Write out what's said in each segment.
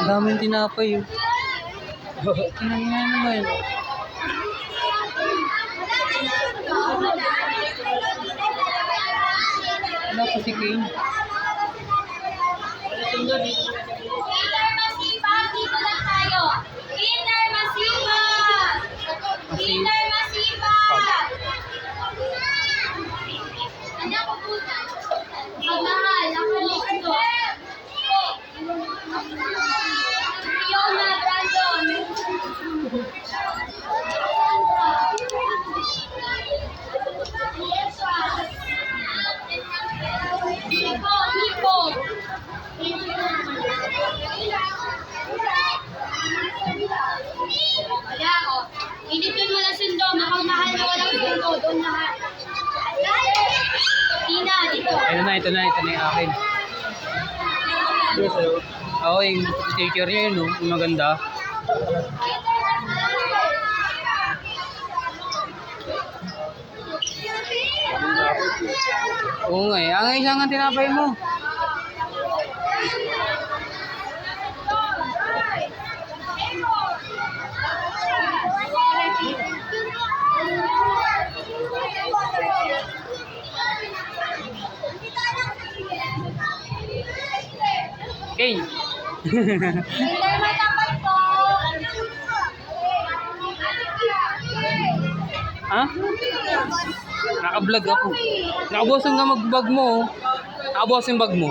Daming tinapay yun. Tingnan mo yun. Wala pa si Kane. Inner masipag, dito lang tayo. Inner masipag. Inner masipag. Ano ako puta? Magmahal, ako listo. Fiona Brandon. Hipo, hipo. Wala ako. Inipin mo lang sundo. Makamahal na walang sundo. Doon lahat. Tina, dito. Ito na yung akin. Oo, yung sticker niya yun, yung maganda. Oo nga eh, ang isang ang tinapay mo. Kane. Inner matapat po. Ha? Naka-vlog ako. Nakabukas nga mag-vlog mo. Oh. Nakabukas yung bag mo.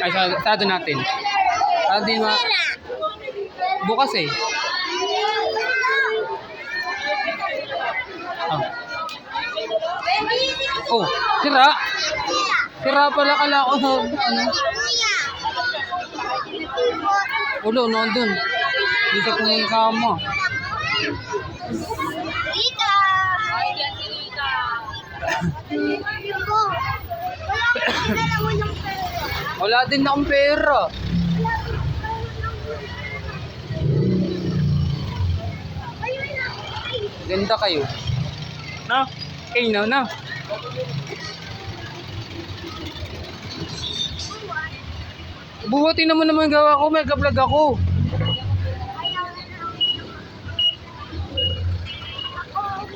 Ay, sarado natin. Para di ma... Bukas eh. Oh. Oh, sira. Sira pala kala ko. Ano? Ulo, nandun. Dito ko yung kama. Rika. Wala din akong pera. Ganda kayo. Na? Kayo na. Buhatin naman gawa ko. May vlog ako.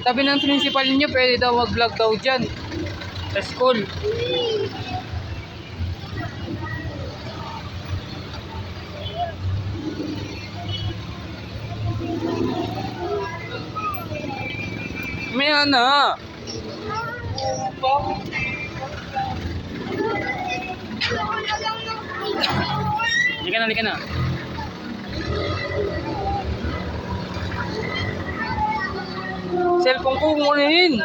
Sabi ng principal niyo, pwede daw mag-vlog daw dyan. Sa school. May na. Halika na. Cellphone ko kunin.